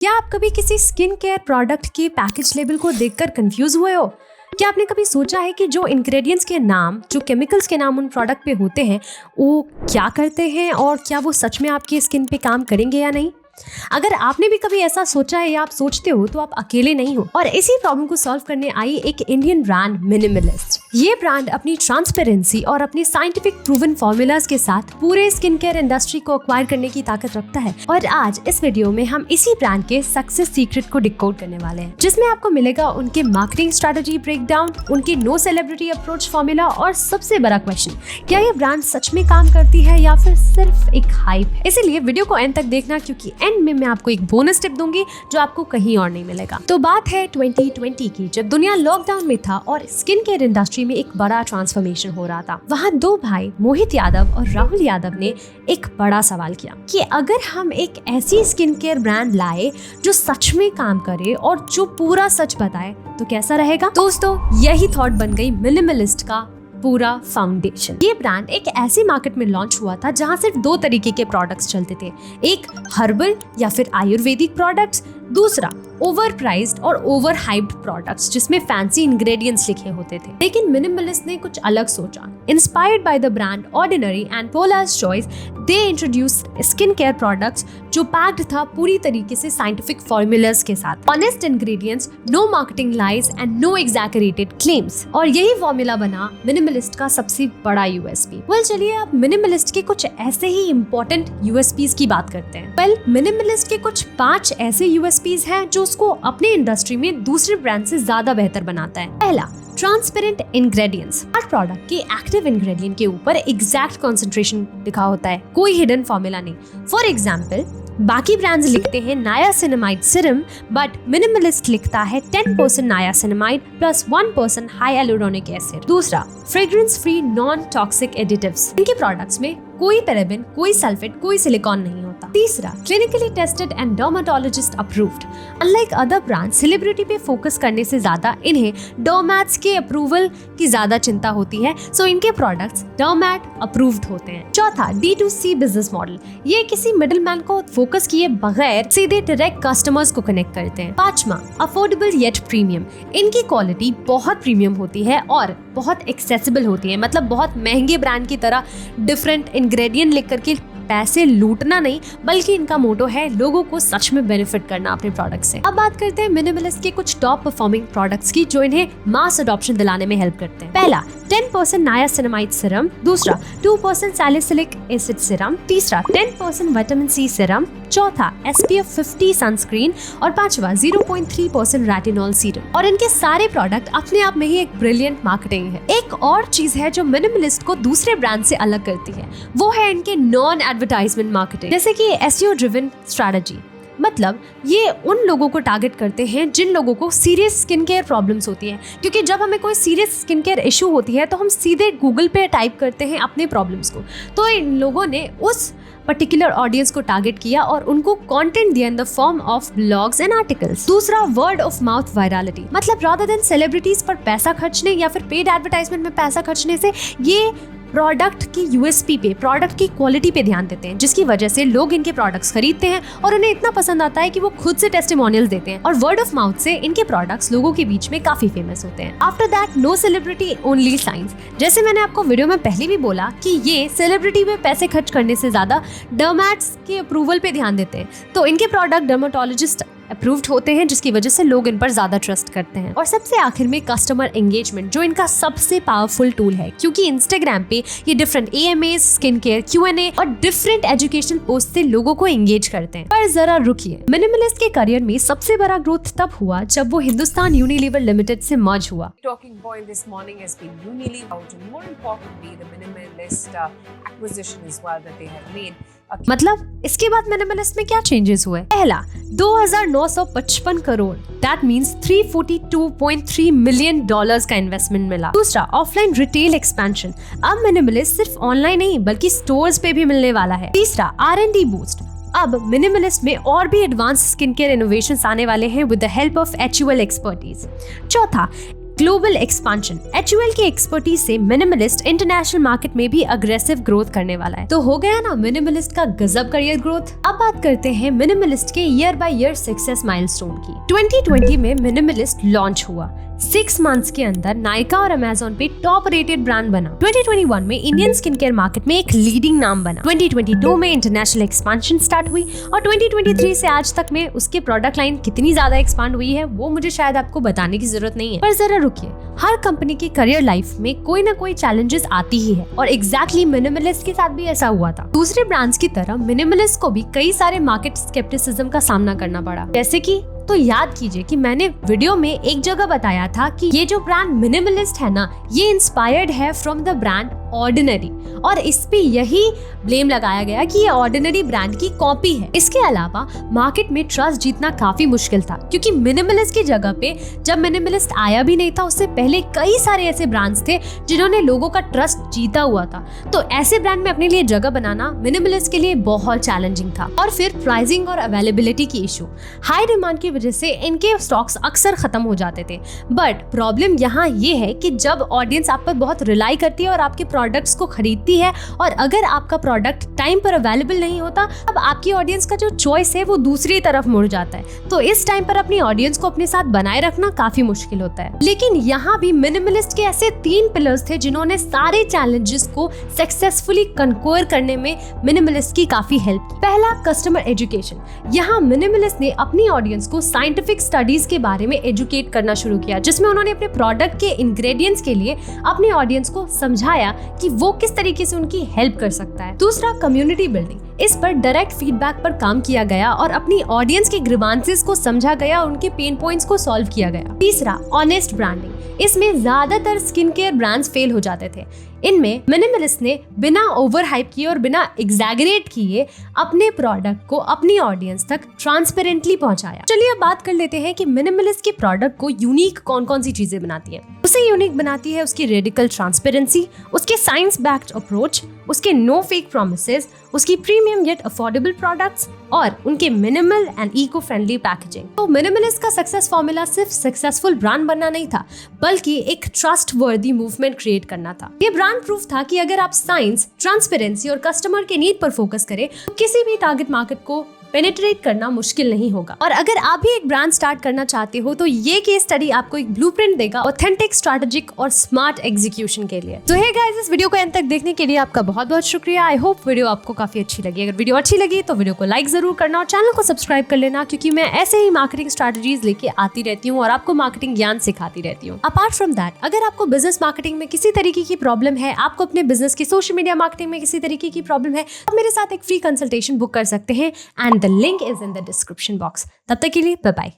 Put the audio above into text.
क्या आप कभी किसी स्किन केयर प्रोडक्ट के पैकेज लेबल को देखकर कंफ्यूज हुए हो? क्या आपने कभी सोचा है कि जो इंग्रेडिएंट्स के नाम, जो केमिकल्स के नाम उन प्रोडक्ट पे होते हैं, वो क्या करते हैं और क्या वो सच में आपकी स्किन पे काम करेंगे या नहीं? अगर आपने भी कभी ऐसा सोचा है या आप सोचते हो तो आप अकेले नहीं हो। और इसी प्रॉब्लम को सॉल्व करने आई एक इंडियन ब्रांड मिनिमलिस्ट। ये ब्रांड अपनी ट्रांसपेरेंसी और अपनी साइंटिफिक प्रूवन फॉर्मूलाज के साथ पूरे स्किन केयर इंडस्ट्री को एक्वायर करने की ताकत रखता है। और आज इस वीडियो में हम इसी ब्रांड के सक्सेस सीक्रेट को डिकोड करने वाले हैं, जिसमें आपको मिलेगा उनके मार्केटिंग स्ट्रेटजी ब्रेकडाउन, उनकी नो सेलिब्रिटी अप्रोच फॉर्मूला और सबसे बड़ा क्वेश्चन, क्या ये ब्रांड सच में काम करती है या फिर सिर्फ एक हाइप है। इसीलिए वीडियो को एंड तक देखना, क्योंकि एंड में मैं आपको एक बोनस टिप दूंगी जो आपको कहीं और नहीं मिलेगा। तो बात है 2020 की, जब दुनिया लॉकडाउन में था और स्किन केयर इंडस्ट्री में एक बड़ा ट्रांसफॉर्मेशन हो रहा था। वहाँ दो भाई मोहित यादव और राहुल यादव ने एक बड़ा सवाल किया कि अगर हम एक ऐसी स्किन केयर ब्रांड लाए जो सच में काम करे और जो पूरा सच बताए तो कैसा रहेगा। दोस्तों, यही थॉट बन गई मिनिमलिस्ट का पूरा फाउंडेशन। ये ब्रांड एक ऐसी मार्केट में लॉन्च हुआ था जहां सिर्फ दो तरीके के प्रोडक्ट्स चलते थे, एक हर्बल या फिर आयुर्वेदिक प्रोडक्ट्स, दूसरा ओवर प्राइस्ड और ओवर हाइप्ड प्रोडक्ट्स जिसमें फैंसी इंग्रेडिएंट्स लिखे होते थे। लेकिन मिनिमलिस्ट ने कुछ अलग सोचा। Inspired by the brand Ordinary and Paula's Choice, they introduced skin care products जो पैक्ड था पूरी तरीके से साइंटिफिक फॉर्मूलाज के साथ, honest ingredients, no marketing lies and no exaggerated claims. और यही फॉर्मूला बना मिनिमलिस्ट का सबसे बड़ा यूएसपी। चलिए अब मिनिमलिस्ट के कुछ ऐसे ही इंपॉर्टेंट यूएसपीज की बात करते हैं। मिनिमलिस्ट के कुछ 5 ऐसे यूएसपीज हैं जो उसको अपने इंडस्ट्री में दूसरे ब्रांड से ज्यादा बेहतर बनाता है। पहला, ट्रांसपेरेंट इंग्रेडिएंट्स। हर प्रोडक्ट के एक्टिव इंग्रेडिएंट के ऊपर एग्जैक्ट कंसंट्रेशन लिखा होता है, कोई हिडन फॉर्मूला नहीं। फॉर एग्जांपल, बाकी ब्रांड्स लिखते हैं नायासिनामाइड सीरम, बट मिनिमलिस्ट लिखता है 10% नायासिनामाइड प्लस 1% हाइएलुरोनिक एसिड। दूसरा, fragrance free non toxic additives. इनके प्रोडक्ट्स में कोई पैराबेन, कोई सल्फेट, कोई सिलिकॉन नहीं होता। तीसरा, clinically tested and dermatologist approved. Unlike other brand, celebrity पे फोकस करने से ज्यादा इन्हें डर्मैट्स के अप्रूवल की ज्यादा चिंता होती है, सो इनके प्रोडक्ट्स डर्मैट अप्रूव्ड होते हैं। चौथा, D2C बिजनेस मॉडल। ये किसी मिडिलमैन को फोकस किए बगैर सीधे डायरेक्ट कस्टमर्स को कनेक्ट करते हैं। पांचवा, अफोर्डेबल येट प्रीमियम। इनकी क्वालिटी बहुत प्रीमियम होती है और बहुत एक्सेसिबल होती है, मतलब बहुत महंगे ब्रांड की तरह डिफरेंट इंग्रेडिएंट लिख करके पैसे लूटना नहीं, बल्कि इनका मोटो है लोगों को सच में बेनिफिट करना अपने प्रोडक्ट से। अब बात करते हैं मिनिमलिस्ट के कुछ टॉप परफॉर्मिंग प्रोडक्ट्स की जो इन्हें मास अडॉप्शन दिलाने में हेल्प करते हैं। पहला, 10% नायासिनामाइड सीरम। दूसरा, 2% सैलिसिलिक एसिड सीरम। तीसरा, 10% विटामिन सी सीरम। चौथा, SPF 50 सनस्क्रीन। और पांचवा, 0.3% रेटिनॉल सीरम। और इनके सारे प्रोडक्ट अपने आप में ही एक ब्रिलियंट मार्केटिंग है। एक और चीज है जो मिनिमलिस्ट को दूसरे ब्रांड से अलग करती है, वो है इनके नॉन एडवर्टाइजमेंट मार्केटिंग, जैसे कि SEO ड्रिवन स्ट्रेटजी। मतलब ये उन लोगों को टारगेट करते हैं जिन लोगों को सीरियस स्किन केयर प्रॉब्लम्स होती हैं, क्योंकि जब हमें कोई सीरियस स्किन केयर इशू होती है तो हम सीधे गूगल पे टाइप करते हैं अपने प्रॉब्लम्स को। तो इन लोगों ने उस पर्टिकुलर ऑडियंस को टारगेट किया और उनको कंटेंट दिया in the form of blogs and articles. दूसरा, वर्ड ऑफ माउथ वायरलिटी। मतलब रादर देन सेलिब्रिटीज पर पैसा खर्चने या फिर पेड एडवर्टाइजमेंट में पैसा खर्चने से ये प्रोडक्ट की यूएसपी पे, प्रोडक्ट की क्वालिटी पे ध्यान देते हैं, जिसकी वजह से लोग इनके प्रोडक्ट्स खरीदते हैं और उन्हें इतना पसंद आता है कि वो खुद से टेस्टिमोनियल्स देते हैं। और वर्ड ऑफ माउथ से इनके प्रोडक्ट्स लोगों के बीच में काफी फेमस होते हैं। After that, no celebrity only science. जैसे मैंने आपको वीडियो में पहले भी बोला कि ये सेलिब्रिटी पे पैसे खर्च करने से ज्यादा डर्मैट्स के अप्रूवल पे ध्यान देते हैं, तो इनके प्रोडक्ट डर्मेटोलॉजिस्ट अप्रूव्ड होते हैं, जिसकी वजह से लोग इन पर ज्यादा ट्रस्ट करते हैं। और सबसे आखिर में कस्टमर एंगेजमेंट, जो इनका सबसे पावरफुल टूल है, क्योंकि इंस्टाग्राम पे ये different AMAs, skin care Q&A और डिफरेंट एजुकेशनल पोस्ट से लोगों को एंगेज करते हैं। पर जरा रुकिए, मिनिमलिस्ट के करियर में सबसे बड़ा ग्रोथ तब हुआ जब वो हिंदुस्तान यूनिलीवर लिमिटेड से मर्ज हुआ। Talking point this morning has been Unilever, and more importantly, the minimalist acquisition as well that they have made. मतलब इसके बाद मिनिमलिस्ट में क्या चेंजेस हुए? पहला, 2,955 करोड़, दैट मींस $342.3 मिलियन का इन्वेस्टमेंट मिला। दूसरा, ऑफलाइन रिटेल एक्सपेंशन। अब मिनिमलिस्ट सिर्फ ऑनलाइन नहीं बल्कि स्टोर्स पे भी मिलने वाला है। तीसरा, R&D बूस्ट। अब मिनिमलिस्ट में और भी एडवांस स्किन केयर इनोवेशंस आने वाले हैं with the help of HUL expertise. चौथा, ग्लोबल एक्सपांशन। HUL की एक्सपर्टीज से मिनिमलिस्ट इंटरनेशनल मार्केट में भी अग्रेसिव ग्रोथ करने वाला है। तो हो गया ना मिनिमलिस्ट का गजब करियर ग्रोथ। अब बात करते हैं मिनिमलिस्ट के year by year success milestone की। 2020 में मिनिमलिस्ट लॉन्च हुआ। 6 मंथ्स के अंदर नायका और अमेजोन पे टॉप रेटेड ब्रांड बना। 2021 में इंडियन स्किन केयर मार्केट में एक लीडिंग नाम बना। 2022 में इंटरनेशनल एक्सपांशन स्टार्ट हुई और 2023 से आज तक में उसके प्रोडक्ट लाइन कितनी ज्यादा एक्सपांड हुई है वो मुझे शायद आपको बताने की जरूरत नहीं है। पर जरा रुकिए, हर कंपनी की करियर लाइफ में कोई ना कोई चैलेंजेस आती ही है और एग्जैक्टली मिनिमलिस्ट के साथ भी ऐसा हुआ था। दूसरे ब्रांड्स की तरह मिनिमलिस्ट को भी कई सारे मार्केट स्केप्टिसिज्म का सामना करना पड़ा। जैसे कि तो याद कीजिए कि मैंने वीडियो में एक जगह बताया था कि ये जो ब्रांड मिनिमलिस्ट है ना, ये इंस्पायर्ड है फ्रॉम द ब्रांड ऑर्डिनरी और इस पे यही ब्लेम लगाया गया कि ये ऑर्डिनरी ब्रांड की कॉपी है। इसके अलावा मार्केट में ट्रस्ट जीतना काफी मुश्किल था क्योंकि मिनिमलिस्ट की जगह पे जब मिनिमलिस्ट आया भी नहीं था उससे पहले कई सारे ऐसे ब्रांड्स थे जिन्होंने लोगों का ट्रस्ट जीता हुआ था। तो ऐसे ब्रांड में अपने लिए जगह बनाना मिनिमलिस्ट के लिए बहुत चैलेंजिंग था। और फिर प्राइसिंग और अवेलेबिलिटी की इशू, हाई डिमांड की वजह से इनके स्टॉक्स अक्सर खत्म हो जाते थे। बट प्रॉब्लम यहाँ ये है कि जब ऑडियंस आप पर बहुत रिलाई करती है और आपके प्रोडक्ट्स को खरीदती है और अगर आपका प्रोडक्ट टाइम पर अवेलेबल नहीं होता तब आपकी ऑडियंस का जो चॉइस है वो दूसरी तरफ मुड़ जाता है। तो इस टाइम पर अपनी ऑडियंस को अपने साथ बनाए रखना काफी मुश्किल होता है। लेकिन यहाँ भी मिनिमलिस्ट के ऐसे 3 पिलर्स थे जिन्होंने सारे चैलेंजेस को सक्सेसफुली कन्क्वर करने में मिनिमलिस्ट की काफी हेल्प की। पहला, कस्टमर एजुकेशन। यहाँ मिनिमलिस्ट ने अपनी ऑडियंस को साइंटिफिक स्टडीज के बारे में एजुकेट करना शुरू किया जिसमें उन्होंने अपने प्रोडक्ट के इंग्रेडिएंट्स के लिए अपने ऑडियंस को समझाया कि वो किस तरीके से उनकी हेल्प कर सकता है। दूसरा, कम्युनिटी बिल्डिंग। इस पर डायरेक्ट फीडबैक पर काम किया गया और अपनी ऑडियंस के ग्रीवांसेस को समझा गया और उनके पेन पॉइंट्स को सॉल्व किया गया। तीसरा, ऑनेस्ट ब्रांडिंग। इसमें ज्यादातर स्किन केयर ब्रांड्स फेल हो जाते थे। इनमें मिनिमलिस्ट ने बिना ओवर हाइप किए और बिना एग्जैगरेट किए अपने प्रोडक्ट को अपनी ऑडियंस तक ट्रांसपेरेंटली पहुंचाया। चलिए अब बात कर लेते हैं कि मिनिमलिस्ट के प्रोडक्ट को यूनिक कौन कौन सी चीजें बनाती हैं। उसे यूनिक बनाती है उसकी रेडिकल ट्रांसपेरेंसी, उसके साइंस बैक्ड अप्रोच, उसके नो फेक प्रॉमिसेस, उसकी प्रीमियम येट अफोर्डेबल प्रोडक्ट्स और उनके minimal and eco friendly packaging. तो मिनिमलिस्ट का सक्सेस फॉर्मूला सिर्फ सक्सेसफुल ब्रांड बनना नहीं था बल्कि एक ट्रस्ट वर्दी मूवमेंट क्रिएट करना था। ये ब्रांड प्रूफ था कि अगर आप साइंस, ट्रांसपेरेंसी और कस्टमर के नीड पर फोकस करें तो किसी भी टारगेट मार्केट को पेनिट्रेट करना मुश्किल नहीं होगा। और अगर आप भी एक ब्रांड स्टार्ट करना चाहते हो तो ये केस स्टडी आपको एक ब्लूप्रिंट देगा ऑथेंटिक, स्ट्रैटेजिक और स्मार्ट एग्जीक्यूशन के लिए। तो हे गाइस, इस वीडियो को एंड तक देखने के लिए आपका बहुत बहुत शुक्रिया। आई होप वीडियो आपको काफी अच्छी लगी। अगर वीडियो अच्छी लगी तो वीडियो को लाइक जरूर करना और चैनल को सब्सक्राइब कर लेना क्योंकि मैं ऐसे ही मार्केटिंग स्ट्रैटेजीज लेके आती रहती हूँ और आपको मार्केटिंग ज्ञान सिखाती रहती हूँ। अपार्ट फ्रॉम दैट, अगर आपको बिजनेस मार्केटिंग में किसी तरीके की प्रॉब्लम है, आपको अपने बिजनेस की सोशल मीडिया मार्केटिंग में किसी तरीके की प्रॉब्लम है, आप मेरे साथ एक फ्री कंसल्टेशन बुक कर सकते हैं and the link is in the description box. तब तक के लिए बाय बाय।